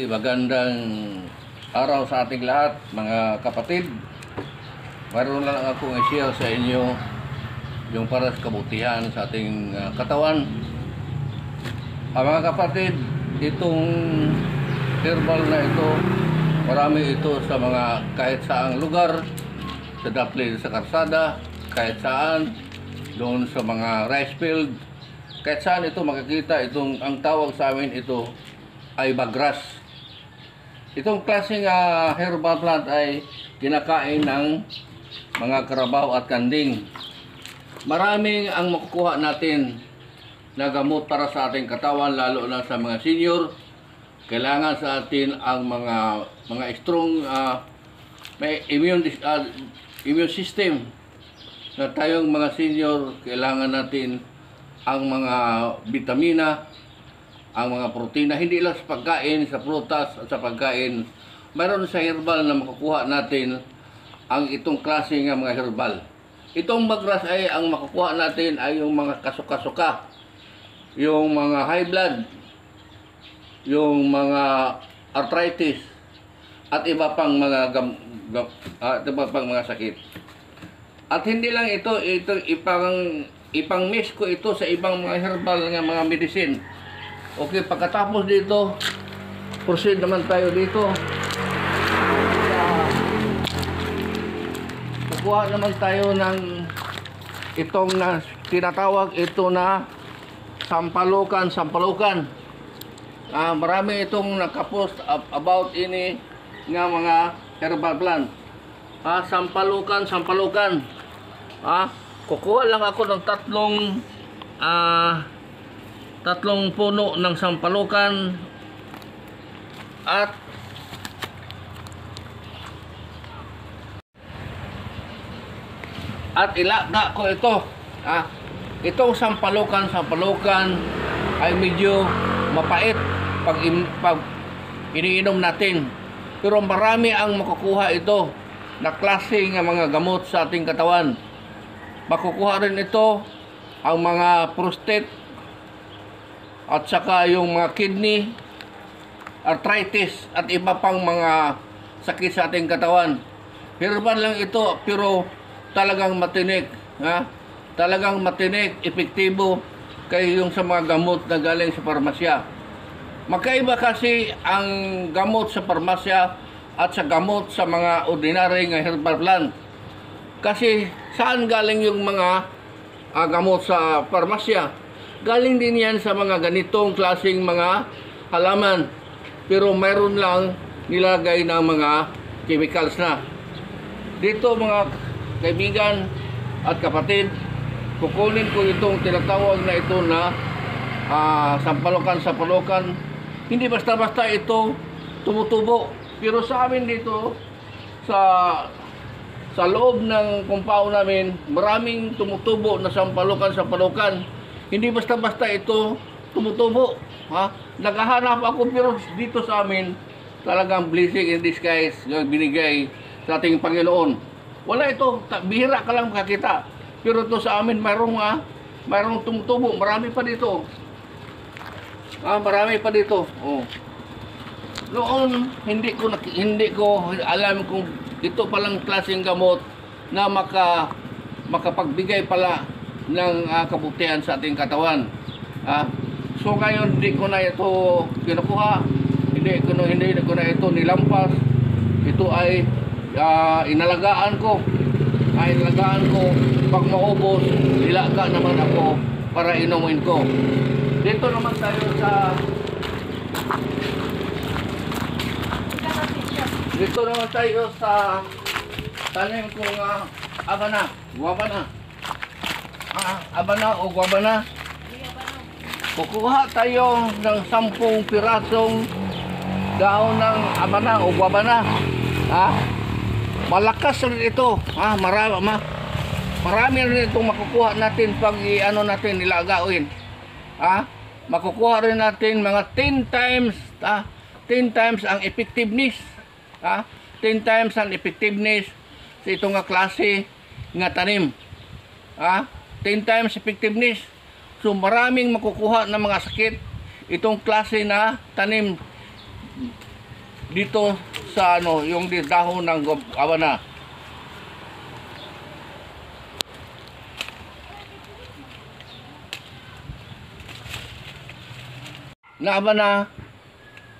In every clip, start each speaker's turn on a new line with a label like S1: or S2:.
S1: magandang araw sa ating lahat, mga kapatid. Mayroon lang akong i-share sa inyo yung para sa kabutihan sa ating katawan. Mga kapatid, itong herbal na ito, marami ito sa mga kahit saang lugar, sa daplin sa karsada, kahit saan, doon sa mga rice field, kahit saan ito makikita. Itong ang tawag sa amin ito ay bagras. Itong klaseng herbal plant ay kinakain ng mga karabaw at kanding. Maraming ang makukuha natin na gamot para sa ating katawan, lalo na sa mga senior. Kailangan sa atin ang mga strong may immune system na tayong mga senior. Kailangan natin ang mga vitamina, ang mga protina, hindi lang sa pagkain, sa prutas at sa pagkain. Mayroon sa herbal na makukuha natin ang itong klase ng mga herbal. Itong bagras ay ang makukuha natin ay yung mga kasuka-suka, yung mga high blood, yung mga arthritis, at iba pang mga iba pang mga sakit. At hindi lang ito ipang-mix ko ito sa ibang mga herbal ng mga medicine. Okay, pagkatapos dito, proceed naman tayo dito. Kukuha naman tayo ng itong na tinatawag ito na sampalukan. Marami itong nakapost about ini nga mga herbal plant. Sampalukan. Kukuha lang ako ng tatlong puno ng sampalukan at ilaga ko ito. Itong sampalukan ay medyo mapait pag iniinom natin, pero marami ang makukuha ito na klase ng mga gamot sa ating katawan. Makukuha rin ito ang mga prostate at saka yung mga kidney, arthritis at iba pang mga sakit sa ating katawan. Herbal lang ito, pero talagang matinik, talagang matinik, epektibo kay yung sa mga gamot na galing sa parmasya. Magkaiba kasi ang gamot sa parmasya at sa gamot sa mga ordinary nga herbal plant. Kasi saan galing yung mga gamot sa parmasya? Galing din yan sa mga ganitong klaseng mga halaman, pero mayroon lang nilagay ng mga chemicals na. Dito mga kaibigan at kapatid, kukunin ko itong tinatawag na ito na sampalukan. Hindi basta-basta ito tumutubo, pero sa amin dito sa loob ng compound namin, maraming tumutubo na sampalukan. Hindi basta-basta ito tumutubo. Naghahanap ako, pero dito sa amin talagang blessing in disguise yung binigay sa ating Panginoon. Wala ito, bihira ka lang makakita. Pero ito sa amin mayroong tumutubo. Marami pa dito. Marami pa dito. Noon hindi ko alam kung ito palang klaseng gamot na makapagbigay pala ng kabutihan sa ating katawan. So ngayon hindi ko na ito kinukuha, hindi ko na ito nilampas. Ito ay inalagaan ko. Pag maubos, ilaga naman ako para inumin ko. Dito naman tayo sa tanim kong abana o guabana. Kukuha tayo ng 10 pirasong dahon ng abana o guabana. Malakas rin ito. Marami rin itong makukuha natin pag ilagawin. Makukuha rin natin mga 10 times ang effectiveness. 10 times ang effectiveness sa itong klase nga tanim. 10 times effectiveness. So maraming makukuha ng mga sakit itong klase na tanim. dito sa yung dahon ng abana. Na abana,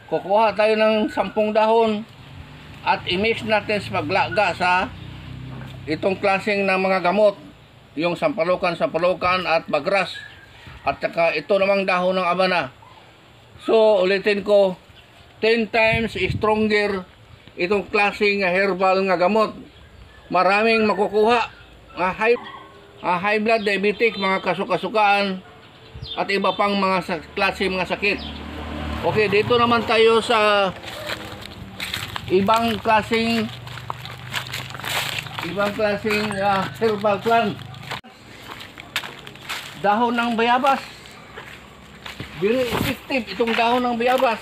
S1: kukuha tayo ng 10 dahon at i-mix natin sa paglaga sa itong klaseng ng mga gamot, yung sampalukan at bagras, at saka ito namang dahon ng abana. So ulitin ko, 10 times stronger itong klaseng herbal nga gamot. Maraming makukuha, high blood, diabetic, mga kasukasukaan at iba pang mga klase mga sakit. Okay, dito naman tayo sa ibang klaseng herbal plant. Dahon ng bayabas. Very effective itong dahon ng bayabas.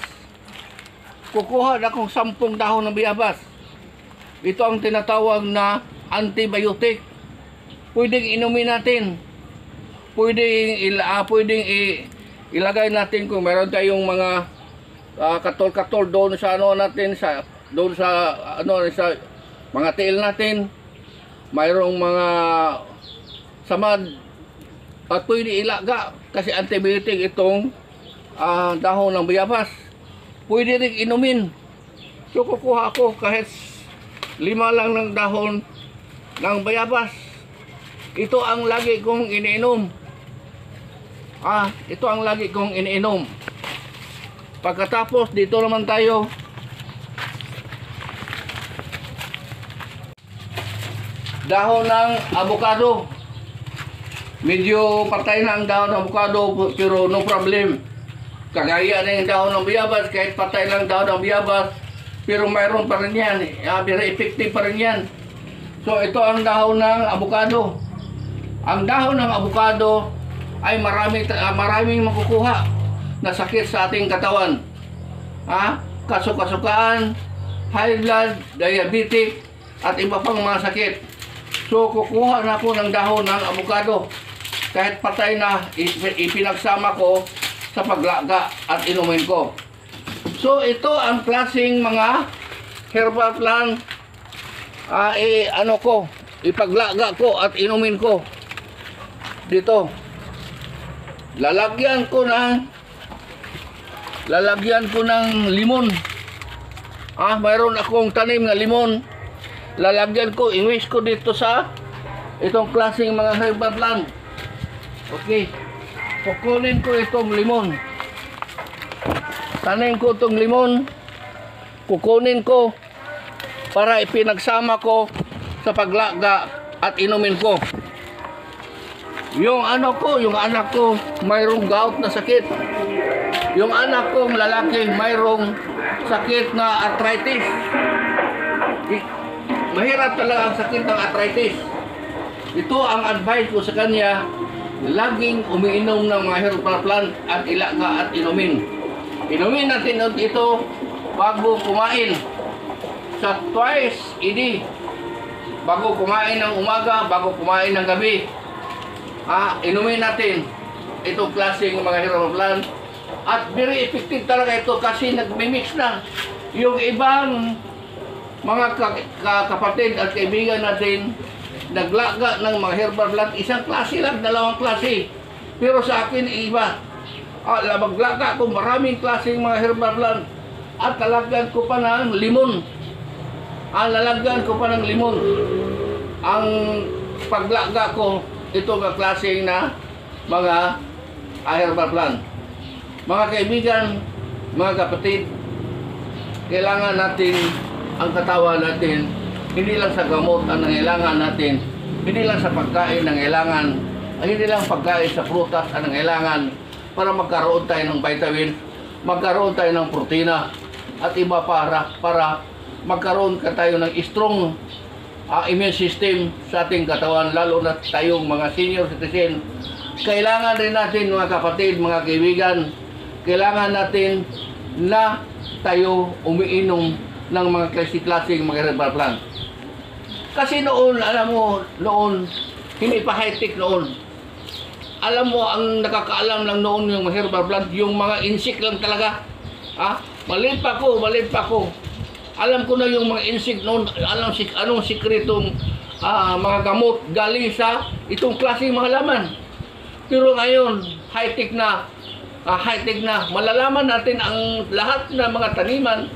S1: Kukuha na akong 10 dahon ng bayabas. Ito ang tinatawag na antibiotic. Pwedeng inumin natin. Pwedeng ilagay natin kung meron tayong mga katol-katol doon sa natin, sa mga tiil natin, mayroong mga samad, at pwede ilaga kasi antibiotic itong dahon ng bayabas. Pwede rin inumin. So kukuha ako kahit 5 lang ng dahon ng bayabas. Ito ang lagi kong iniinom. Ito ang lagi kong iniinom. Pagkatapos, dito naman tayo. Dahon ng avocado. Medyo patay na ang dahon ng avocado, pero no problem. Kagaya na yung dahon ng bayabas, kahit patay lang dahon ng bayabas, pero mayroon pa rin yan. Very effective pa rin yan. So, ito ang dahon ng avocado. Ang dahon ng avocado ay maraming makukuha na sakit sa ating katawan. Kasukasukaan, high blood, diabetic, at iba pang mga sakit. So, kukuha na ako ng dahon ng avocado. Kahit patay na, ipinagsama ko sa paglaga at inumin ko. So, ito ang klaseng mga herbal plant. Ipaglaga ko at inumin ko. Dito. Lalagyan ko ng limon. Mayroon akong tanim na limon. Lalagyan ko, i-mix ko dito sa itong klaseng mga herbal plant. Okay. Kukunin ko itong limon. Tanim ko itong limon. Kukunin ko para ipinagsama ko sa paglaga at inumin ko. Yung anak ko, mayroong gout na sakit. Yung anak kong lalaki, mayroong sakit na arthritis. Mahirap talaga ang sakit ng arthritis. Ito ang advice ko sa kanya, laging umiinom ng mga herbal plant at ilaga at inumin. Inumin natin ito bago kumain. Sa twice a day. Bago kumain ng umaga, bago kumain ng gabi. Inumin natin itong klaseng mga herbal plant. At very effective talaga ito kasi nagmimix na. Yung ibang mga kapatid at kaibigan natin naglaga ng mga herbal plant, isang klase lang, 2 klase. Pero sa akin, iba. Maglaga ko maraming klaseng mga herbal plant at lalagyan ko pa ng limon. Lalagyan ko pa ng limon. Ang paglaga ko, ito ang klaseng na mga herbal plant. Mga kaibigan, mga kapatid, kailangan natin ang katawan natin, hindi lang sa gamot ang nangailangan natin, hindi lang sa pagkain ang nangailangan, hindi lang pagkain sa prutas ang nangailangan para magkaroon tayo ng vitamin, magkaroon tayo ng protina, at iba para magkaroon tayo ng strong immune system sa ating katawan, lalo na tayong mga senior citizen. Kailangan rin natin, mga kapatid, mga kaibigan, kailangan natin na tayo umiinom ng mga klase-klaseng mga herbal plant. Kasi noon, alam mo, hindi pa high-tech noon. Alam mo, ang nakakaalam lang noon yung herbal plant, yung mga insect lang talaga. Maliit pa ko. Alam ko na yung mga insect noon, anong sikretong mga gamot galing sa itong klaseng mga halaman. Pero ngayon, high-tech na, malalaman natin ang lahat ng mga taniman,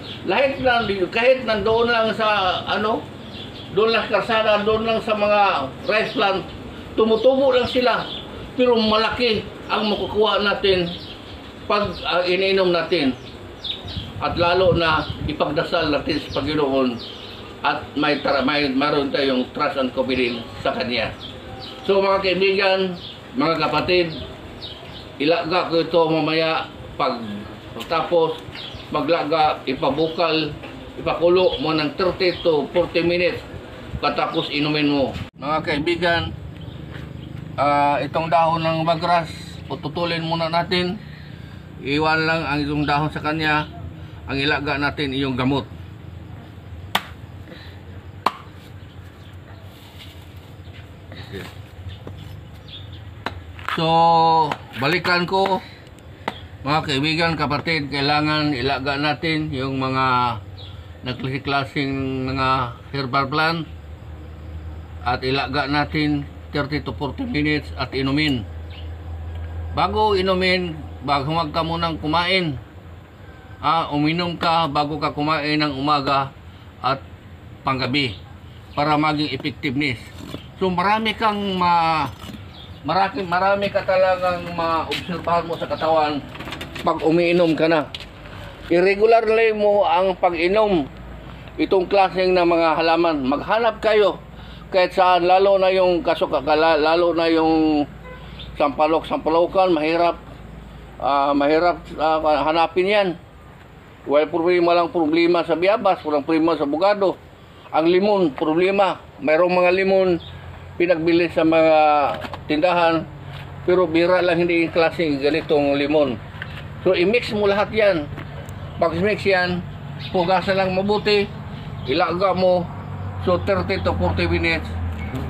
S1: kahit nandoon lang sa doon lang sa karsada, doon lang sa mga rice plant, tumutubo lang sila. Pero malaki ang makukuha natin pag iniinom natin. At lalo na ipagdasal natin sa Panginoon at mayroon tayong trust and confidence sa Kanya. So mga kaibigan, mga kapatid, ilaga ko ito mamaya pagtapos maglaga, ipakulo mo ng 30 to 40 minutes katapos inumin mo. Mga kaibigan, itong dahon ng bagras, pututulin muna natin. Iwan lang ang itong dahon sa kanya. Ang ilaga natin iyong gamot. Okay. So, balikan ko, mga kaibigan, kapatid, kailangan ilaga natin yung mga nagklaseng mga herbal plant at ilaga natin 30 to 40 minutes at inumin. Bago inumin, huwag ka munang kumain. Uminom ka bago ka kumain ng umaga at panggabi para maging effectiveness. So marami ka talagang maobserbahan mo sa katawan pag umiinom ka na. Irregularly mo ang pag-inom itong klaseng na mga halaman. Maghanap kayo kahit saan, lalo na yung sampalokan, mahirap hanapin yan. Well, problema sa biyabas, walang problema sa bugado. Ang limon, problema. Mayroong mga limon pinagbili sa mga tindahan, pero bira lang hindi yung klaseng ganitong limon. So, i-mix mo lahat yan. Pag-mix yan, pugasan lang mabuti, ilaga mo. So, 30 to 40 minutes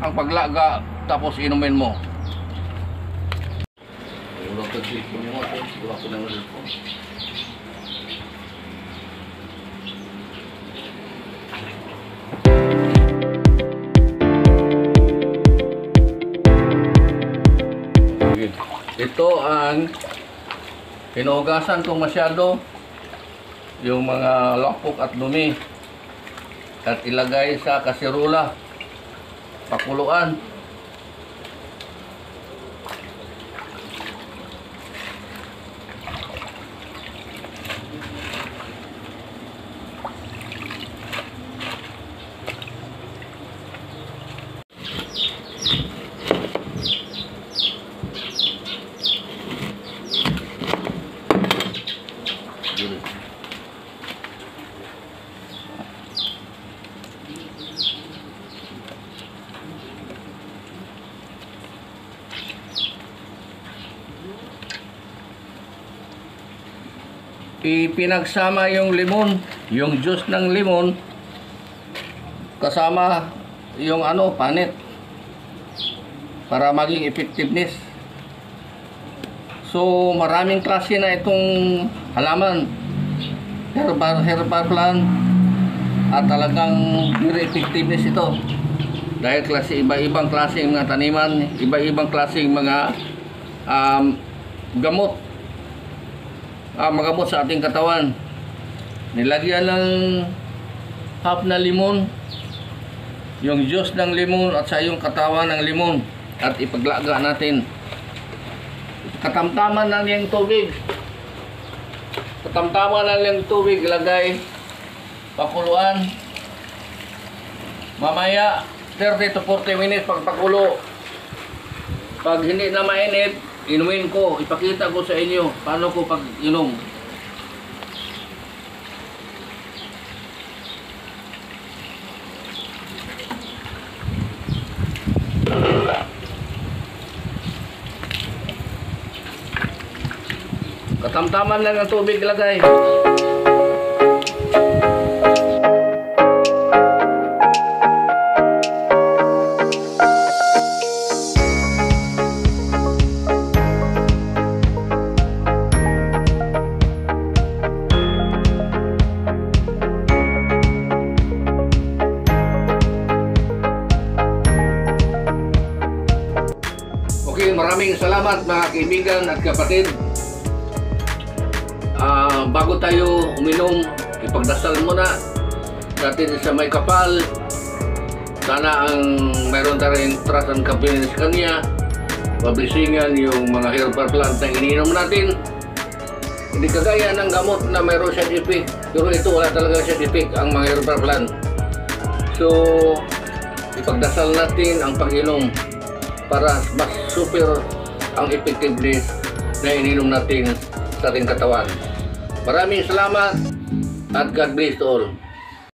S1: ang paglaga, tapos inumin mo. Ito ang hinugasan kong masyado yung mga lapok at dumi at ilagay sa kasirola, pakuluan. Ipinagsama yung limon, yung juice ng limon kasama yung panit para maging effectiveness. So maraming klase na itong halaman, herbal plant, at talagang very effectiveness ito dahil iba-ibang klaseng mga taniman, iba-ibang klaseng mga gamot, magamot sa ating katawan. Nilagyan ng half na limon, yung juice ng limon at sa yung katawan ng limon, at ipaglaga natin. Katamtaman na niyang tubig. Katamtaman na niyang tubig, ilagay, pakuluan. Mamaya 30 to 40 minutes pagpakulo. Pag hindi na mainit, inumin ko, ipakita ko sa inyo paano ko pag-inom. Katamtaman lang ang tubig ilagay. Okay, maraming salamat mga kaibigan at kapatid. Bago tayo uminom, ipagdasal muna natin sa may kapal. Sana ang mayroon tayong trust and confidence sa kanya. Pablisingan yung mga herbal plant na ininom natin. Hindi kagaya ng gamot na mayroon side effect. Pero ito wala talaga side effect ang mga herbal plant. So, ipagdasal natin ang pag-inom para mas super ang effectiveness na ininom natin sa ating katawan. Maraming salamat at God bless to all.